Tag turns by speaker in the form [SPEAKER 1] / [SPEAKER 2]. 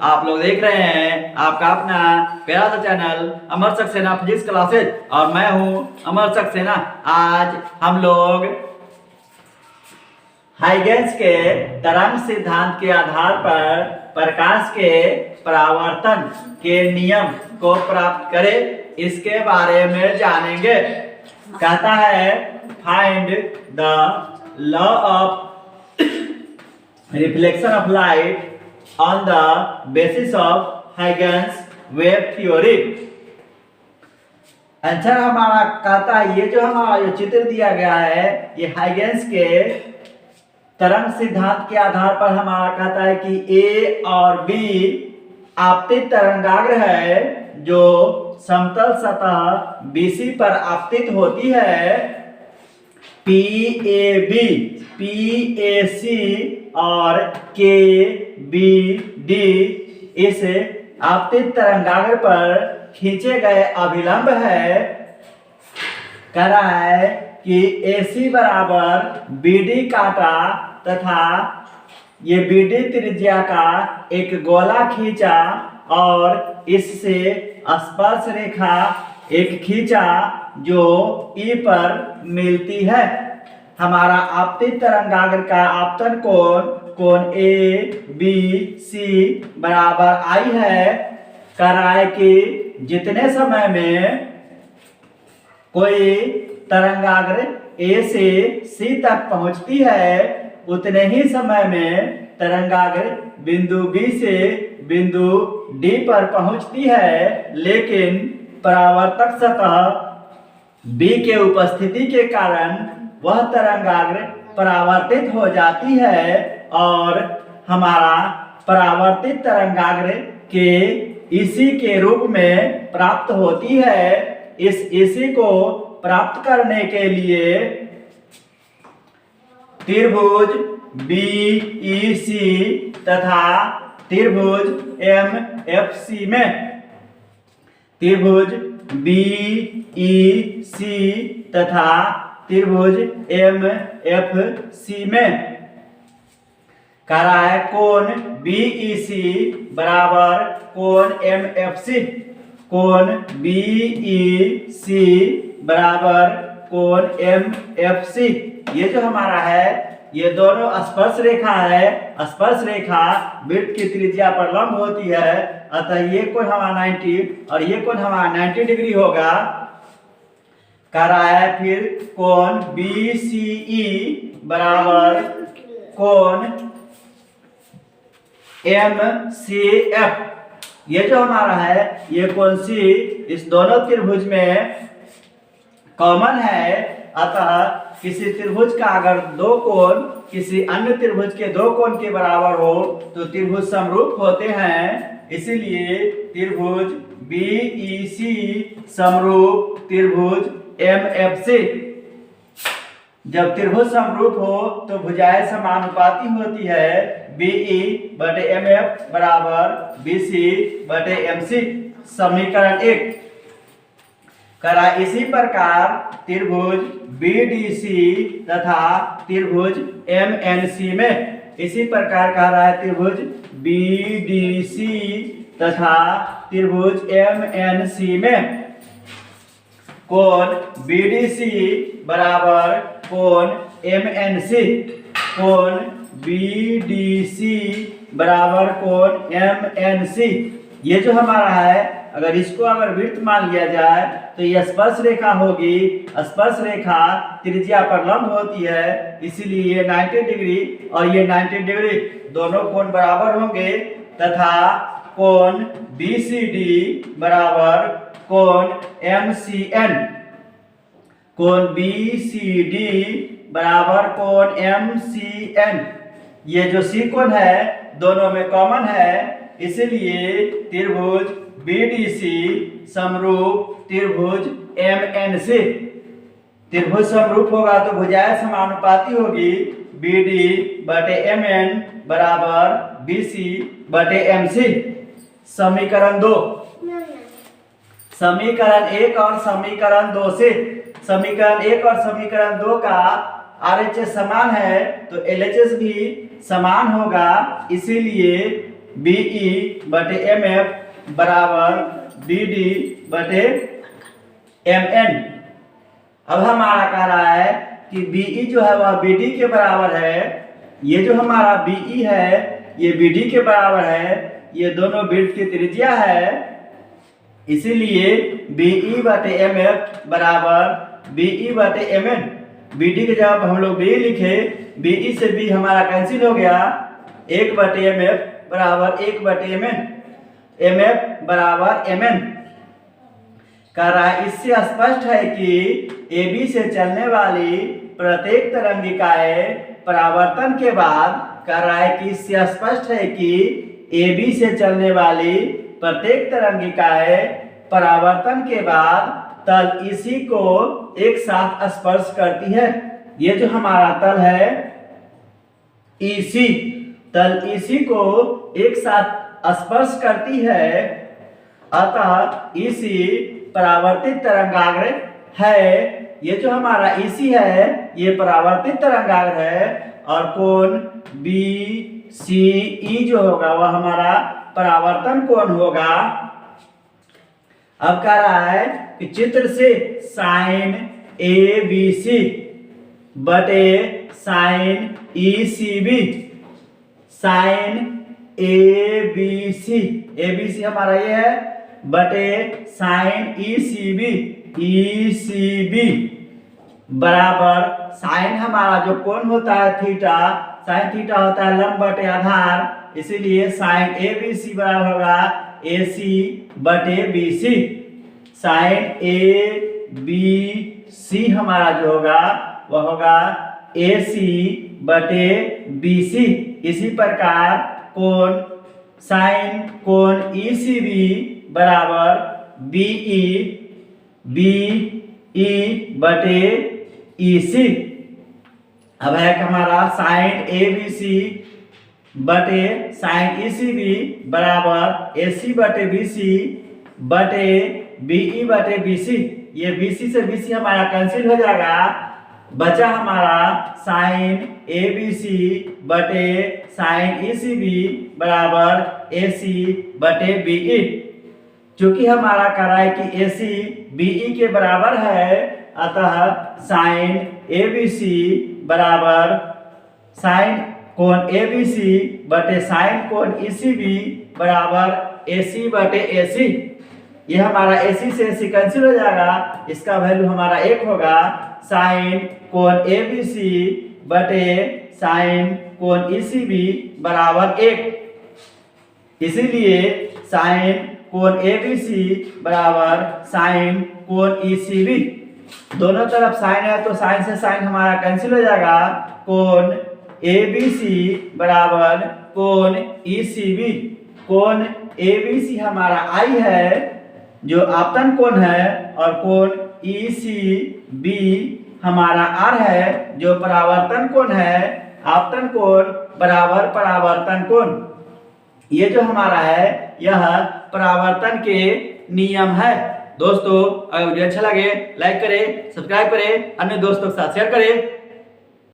[SPEAKER 1] आप लोग देख रहे हैं आपका अपना प्यारा सा चैनल अमर सक्सेना फिजिक्स क्लासेज और मैं हूं अमर सक्सेना। आज हम लोग हाइगेंस के तरंग सिद्धांत के आधार पर प्रकाश के परावर्तन के नियम को प्राप्त करें इसके बारे में जानेंगे। कहता है find the law of reflection of light on the basis of Huygens wave theory। Answer हमारा कहता है ये जो हमारा जो चित्र दिया गया है ये हाइगेंस के तरंग सिद्धांत के आधार पर हमारा कहता है कि ए और बी आपतित तरंगाग्र है जो समतल सतह बीसी पर आपतित होती है। P A B, P A C और के बी डी इस आपतित तरंगाग्र पर खींचे गए अभिलंब है। कह रहा है कि AC बराबर BD काटा तथा ये BD त्रिज्या का एक गोला खींचा और इससे स्पर्श रेखा एक खींचा जो E पर मिलती है। हमारा आपतित तरंगाग्र का आपतन कोण ए बी सी बराबर आई है। कह रहा है कि जितने समय में कोई तरंगाग्र ए से सी तक पहुंचती है उतने ही समय में तरंगाग्र बिंदु बी से बिंदु डी पर पहुंचती है, लेकिन परावर्तक सतह बी के उपस्थिति के कारण वह तरंगाग्र परावर्तित हो जाती है और हमारा परावर्तित तरंगाग्र के इसी के रूप में प्राप्त होती है। इस इसी को प्राप्त करने के लिए त्रिभुज BEC तथा त्रिभुज MFC में त्रिभुज BEC तथा त्रिभुज MFC में कह रहा है कोण BEC बराबर कोण MFC, कोण BEC बराबर कोण MFC। ये जो हमारा है ये दोनों स्पर्श रेखा है। स्पर्श रेखा वृत्त की त्रिज्या पर लंब होती है, अतः ये कोण हमारा 90 और ये कोण हमारा 90 डिग्री होगा। कह रहा है फिर कोण BCE बराबर कोण MCF। ये जो हमारा है ये कोण C इस दोनों त्रिभुज में कॉमन है, अतः किसी त्रिभुज का अगर दो कोण किसी अन्य त्रिभुज के दो कोण के बराबर हो तो त्रिभुज समरूप होते हैं। इसीलिए त्रिभुज BEC समरूप त्रिभुज MFC। जब त्रिभुज समरूप हो तो भुजाएं समानुपाती होती है। BE बटे MF बराबर BC बटे MC। समीकरण 1 करा इसी प्रकार त्रिभुज BDC तथा त्रिभुज MNC में इसी प्रकार कह रहा है त्रिभुज BDC तथा त्रिभुज MNC में कोण BDC बराबर कोण MNC, कोण BDC बराबर कोण MNC। ये जो हमारा है अगर इसको अगर वृत्त मान लिया जाए तो ये स्पर्श रेखा होगी। स्पर्श रेखा त्रिज्या पर लंब होती है, इसीलिए ये 90 डिग्री और ये 90 डिग्री दोनों कोण बराबर होंगे तथा कोण BCD बराबर कोण MCN, कोण BCD बराबर कोण MCN। ये जो C कोण है दोनों में कॉमन है, इसलिए त्रिभुज BDC समरूप त्रिभुज MNC। त्रिभुज समरूप होगा तो भुजाएं समानुपाती होगी। BD बटे MN बराबर BC बटे MC। समीकरण 2 समीकरण 1 और समीकरण 2 से समीकरण 1 और समीकरण 2 का RHS समान है तो LHS भी समान होगा, इसीलिए बी ई बटे एम एफ बराबर बी डी बटे एम एन। अब हमारा कह रहा है कि बी ई जो है वह बी डी के बराबर है, ये जो हमारा बी ई है ये बी डी के बराबर है, ये दोनों वृत्त की त्रिज्या है, इसीलिए बी ई बटे एम एफ बराबर बी ई बटे एम एन। बी डी के जब हम लोग बी लिखे, बी ई से बी हमारा कैंसिल हो गया, 1 बटे एम एफ बराबर 1 बटे एम एन, एम एफ बराबर एम एन। कह रहा है इससे स्पष्ट है कि ए बी से चलने वाली प्रत्येक तरंगिकाएं परावर्तन के बाद, कह रहा है कि इससे स्पष्ट है कि ए बी से चलने वाली प्रत्येक तरंगिकाएं परावर्तन के बाद तल इसी को एक साथ स्पर्श करती है। ये जो हमारा तल है इसी, तल इसी को एक साथ स्पर्श करती है, अतः इसी परावर्तित तरंगाग्र है। ये जो हमारा इसी है ये परावर्तित तरंगाग्र है, और कोण बी सी ई जो होगा वह हमारा परावर्तन कोण होगा। अब कह रहा है कि चित्र से साइन ए बी सी बटे sine E C B, sine A B C हमारा ये है बटे साइन ई सी बी बराबर साइन हमारा जो कोण होता है थीटा, साइन थीटा होता है लंब बटे आधार, इसीलिए साइन ए बी सी बराबर होगा ए सी बटे B C. Sine A B C हमारा जो होगा वह होगा ए सी बटे बी सी। इसी प्रकार कोण साइन कोण ई सी बी बराबर बी ई बटे ई सी। अब है हमारा साइन ए बी सी बटे साइन ई सी बी बराबर ए सी बटे बी सी बटे बी ई बटे बी सी। ये बी सी से बी सी हमारा कैंसिल हो जाएगा, बचा हमारा साइन ए बी सी बटे साइन ई सी बी बराबर ए सी बटे बी ई। चूंकि हमारा कह रहा है कि ए सी बी ई के बराबर है, अतः साइन ए बी सी बराबर साइन कोण ए बी सी बटे साइन कोण ई सी बी बराबर ए सी बटे ए सी। ये हमारा ए सी से ए सी कैंसिल हो जाएगा, इसका वैल्यू हमारा 1 होगा। साइन कोण ए बी सी बटे साइन कोण ई सी बी बराबर 1, इसीलिए साइन कोण ए बी सी बराबर साइन कोण ई सी बी। दोनों तरफ साइन है तो साइन से साइन हमारा कैंसिल हो जाएगा। कोण ए बी सी बराबर कोण ई सी बी। कोण ए बी सी हमारा आई है जो आपतन कोण है, और कोण ई सी बी हमारा आर है जो परावर्तन कोण है। आपतन कोण बराबर परावर्तन कोण, ये जो हमारा है यह परावर्तन के नियम है। दोस्तों अगर वीडियो अच्छा लगे लाइक करें, सब्सक्राइब करें, अन्य दोस्तों के साथ शेयर करें।